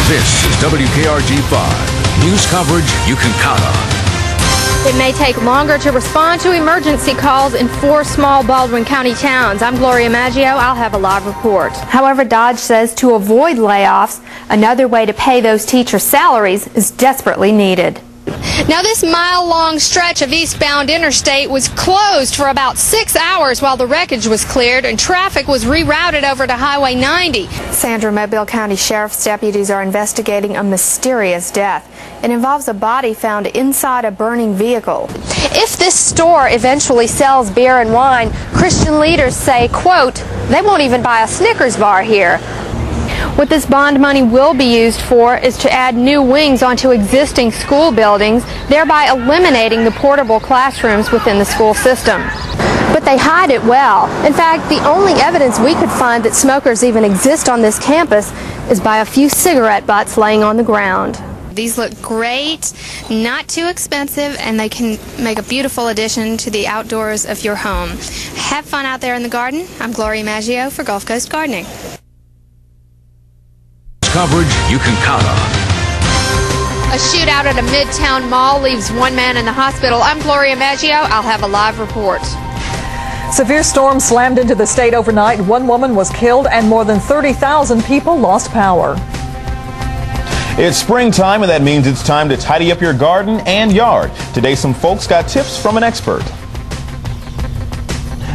This is WKRG-5, news coverage you can count on. It may take longer to respond to emergency calls in 4 small Baldwin County towns. I'm Gloria Maggio. I'll have a live report. However, Dodge says to avoid layoffs, another way to pay those teachers' salaries is desperately needed. Now, this mile-long stretch of eastbound interstate was closed for about 6 hours while the wreckage was cleared and traffic was rerouted over to Highway 90. Sandra, Mobile County Sheriff's deputies are investigating a mysterious death. It involves a body found inside a burning vehicle. If this store eventually sells beer and wine, Christian leaders say, quote, they won't even buy a Snickers bar here. What this bond money will be used for is to add new wings onto existing school buildings, thereby eliminating the portable classrooms within the school system. But they hide it well. In fact, the only evidence we could find that smokers even exist on this campus is by a few cigarette butts laying on the ground. These look great, not too expensive, and they can make a beautiful addition to the outdoors of your home. Have fun out there in the garden. I'm Gloria Maggio for Gulf Coast Gardening. Coverage you can count on. A shootout at a Midtown mall leaves 1 man in the hospital. I'm Gloria Maggio. I'll have a live report. Severe storm slammed into the state overnight. 1 woman was killed and more than 30,000 people lost power. It's springtime, and that means it's time to tidy up your garden and yard. Today, some folks got tips from an expert.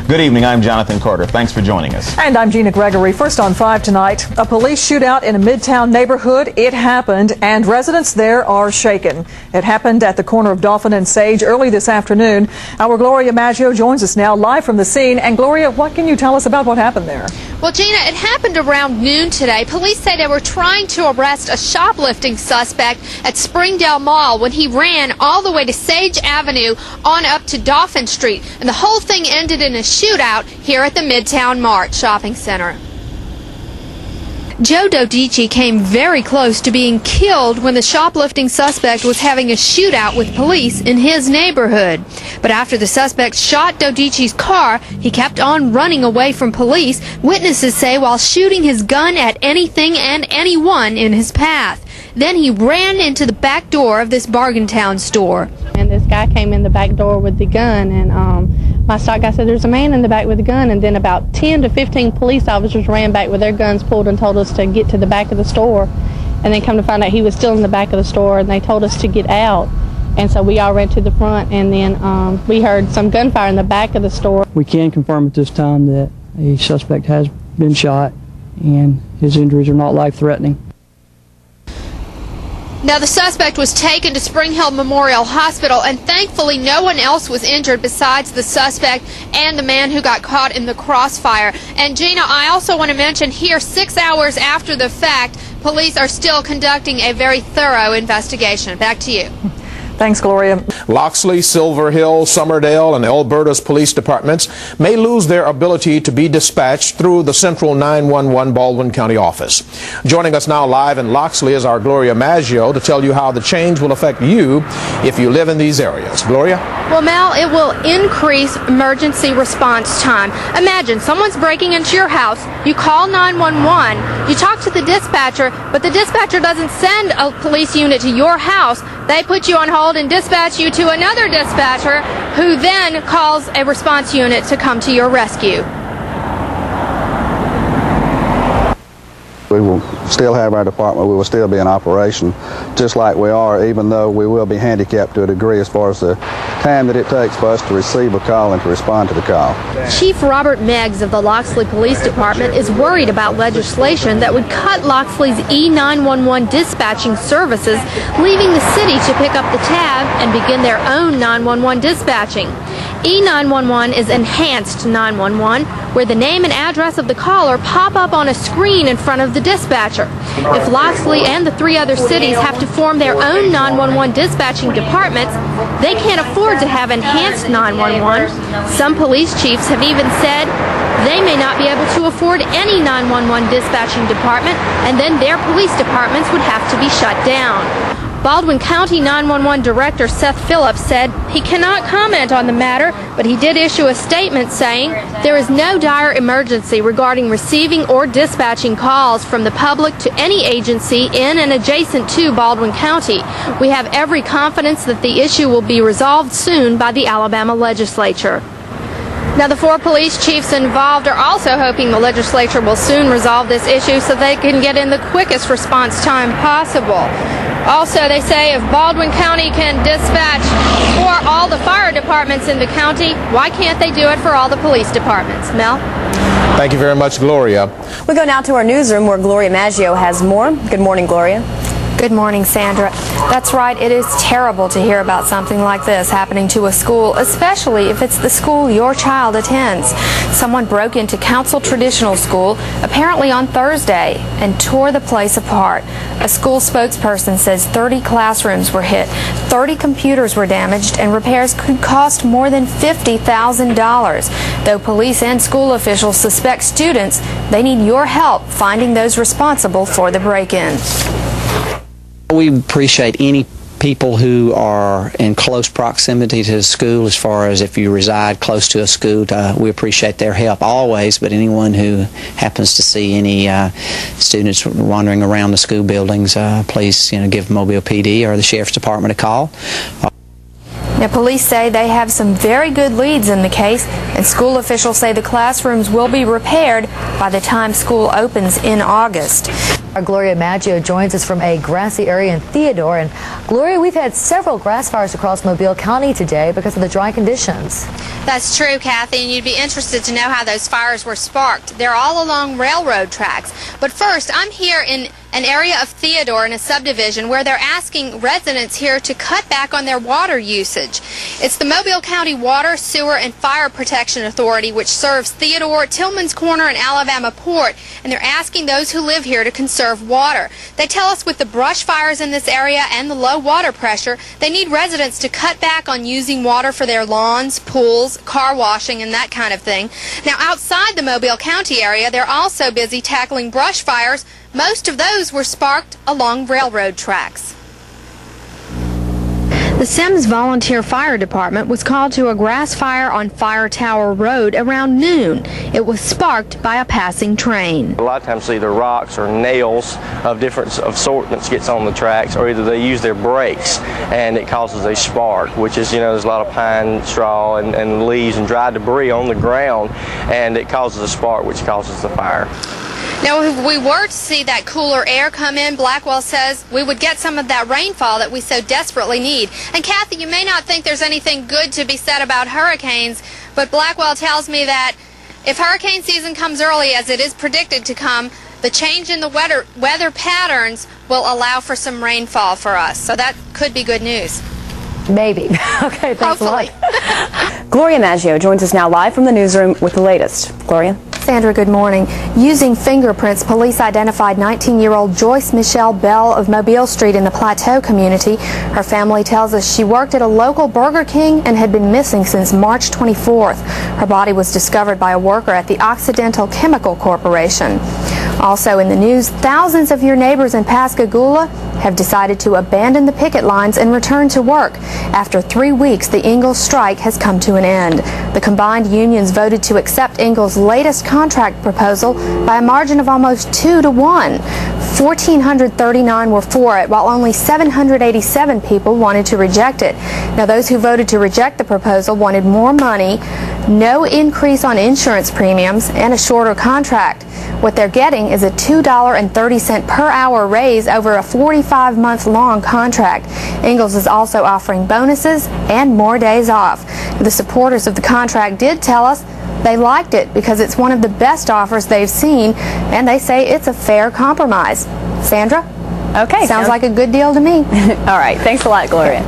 Good evening, I'm Jonathan Carter. Thanks for joining us. And I'm Gina Gregory. First on 5 tonight, a police shootout in a Midtown neighborhood. It happened, and residents there are shaken. It happened at the corner of Dauphin and Sage early this afternoon. Our Gloria Maggio joins us now live from the scene. And Gloria, what can you tell us about what happened there? Well, Gina, it happened around noon today. Police say they were trying to arrest a shoplifting suspect at Springdale Mall when he ran all the way to Sage Avenue on up to Dauphin Street. And the whole thing ended in a shootout here at the Midtown Mart Shopping Center. Joe Dodici came very close to being killed when the shoplifting suspect was having a shootout with police in his neighborhood. But after the suspect shot Dodici's car, he kept on running away from police, witnesses say, while shooting his gun at anything and anyone in his path. Then he ran into the back door of this Bargain Town store. And this guy came in the back door with the gun, and my stock guy said, there's a man in the back with a gun, and then about 10 to 15 police officers ran back with their guns pulled and told us to get to the back of the store. And then come to find out he was still in the back of the store, and they told us to get out. And so we all ran to the front, and then we heard some gunfire in the back of the store. We can confirm at this time that a suspect has been shot, and his injuries are not life-threatening. Now, the suspect was taken to Spring Hill Memorial Hospital, and thankfully no one else was injured besides the suspect and the man who got caught in the crossfire. And Gina, I also want to mention here, 6 hours after the fact, police are still conducting a very thorough investigation. Back to you. Thanks, Gloria. Loxley, Silver Hill, Summerdale, and Alberta's police departments may lose their ability to be dispatched through the Central 911 Baldwin County office. Joining us now live in Loxley is our Gloria Maggio to tell you how the change will affect you if you live in these areas. Gloria? Well, Mel, it will increase emergency response time. Imagine someone's breaking into your house, you call 911, you talk to the dispatcher, but the dispatcher doesn't send a police unit to your house. They put you on hold and dispatch you to another dispatcher who then calls a response unit to come to your rescue. We will still have our department. We will still be in operation just like we are, even though we will be handicapped to a degree as far as the time that it takes for us to receive a call and to respond to the call. Chief Robert Meggs of the Loxley Police Department is worried about legislation that would cut Loxley's E911 dispatching services, leaving the city to pick up the tab and begin their own 911 dispatching. E911 is enhanced 911, where the name and address of the caller pop up on a screen in front of the dispatcher. If Loxley and the 3 other cities have to form their own 911 dispatching departments, they can't afford to have enhanced 911. Some police chiefs have even said they may not be able to afford any 911 dispatching department, and then their police departments would have to be shut down. Baldwin County 911 Director Seth Phillips said he cannot comment on the matter, but he did issue a statement saying there is no dire emergency regarding receiving or dispatching calls from the public to any agency in and adjacent to Baldwin County. We have every confidence that the issue will be resolved soon by the Alabama legislature. Now, the 4 police chiefs involved are also hoping the legislature will soon resolve this issue so they can get in the quickest response time possible. Also, they say if Baldwin County can dispatch for all the fire departments in the county, why can't they do it for all the police departments? Mel? Thank you very much, Gloria. We go now to our newsroom where Gloria Maggio has more. Good morning, Gloria. Good morning, Sandra. That's right, it is terrible to hear about something like this happening to a school, especially if it's the school your child attends. Someone broke into Council Traditional School, apparently on Thursday, and tore the place apart. A school spokesperson says 30 classrooms were hit, 30 computers were damaged, and repairs could cost more than $50,000. Though police and school officials suspect students, they need your help finding those responsible for the break-in. We appreciate any people who are in close proximity to the school, as far as if you reside close to a school. We appreciate their help always, but anyone who happens to see any students wandering around the school buildings, please give Mobile PD or the Sheriff's Department a call. Now, police say they have some very good leads in the case, and school officials say the classrooms will be repaired by the time school opens in August. Our Gloria Maggio joins us from a grassy area in Theodore. And Gloria, we've had several grass fires across Mobile County today because of the dry conditions. That's true, Kathy, and you'd be interested to know how those fires were sparked. They're all along railroad tracks. But first, I'm here in an area of Theodore in a subdivision where they're asking residents here to cut back on their water usage. It's the Mobile County Water, Sewer, and Fire Protection Authority, which serves Theodore, Tillman's Corner, and Alabama Port, and they're asking those who live here to conserve water. They tell us with the brush fires in this area and the low water pressure, they need residents to cut back on using water for their lawns, pools, car washing, and that kind of thing. Now, outside the Mobile County area, they're also busy tackling brush fires. Most of those were sparked along railroad tracks. The Sims Volunteer Fire Department was called to a grass fire on Fire Tower Road around noon. It was sparked by a passing train. A lot of times either rocks or nails of different assortments gets on the tracks, or either they use their brakes and it causes a spark, which is, there's a lot of pine straw and leaves and dry debris on the ground, and it causes a spark, which causes the fire. Now, if we were to see that cooler air come in, Blackwell says we would get some of that rainfall that we so desperately need. And Kathy, you may not think there's anything good to be said about hurricanes, but Blackwell tells me that if hurricane season comes early, as it is predicted to come, the change in the weather patterns will allow for some rainfall for us. So that could be good news. Maybe. Okay, thanks Hopefully. a lot. Gloria Maggio joins us now live from the newsroom with the latest. Gloria? Sandra, good morning. Using fingerprints, police identified 19-year-old Joyce Michelle Bell of Mobile Street in the Plateau community. Her family tells us she worked at a local Burger King and had been missing since March 24th. Her body was discovered by a worker at the Occidental Chemical Corporation. Also in the news, thousands of your neighbors in Pascagoula have decided to abandon the picket lines and return to work. After 3 weeks, the Ingalls strike has come to an end. The combined unions voted to accept Ingalls' latest contract proposal by a margin of almost 2 to 1. 1,439 were for it, while only 787 people wanted to reject it. Now, those who voted to reject the proposal wanted more money, no increase on insurance premiums, and a shorter contract. What they're getting is a $2.30 per hour raise over a 45-month-long contract. Ingalls is also offering bonuses and more days off. The supporters of the contract did tell us they liked it because it's one of the best offers they've seen, and they say it's a fair compromise. Sandra? Okay. Sounds like a good deal to me. All right. Thanks a lot, Gloria.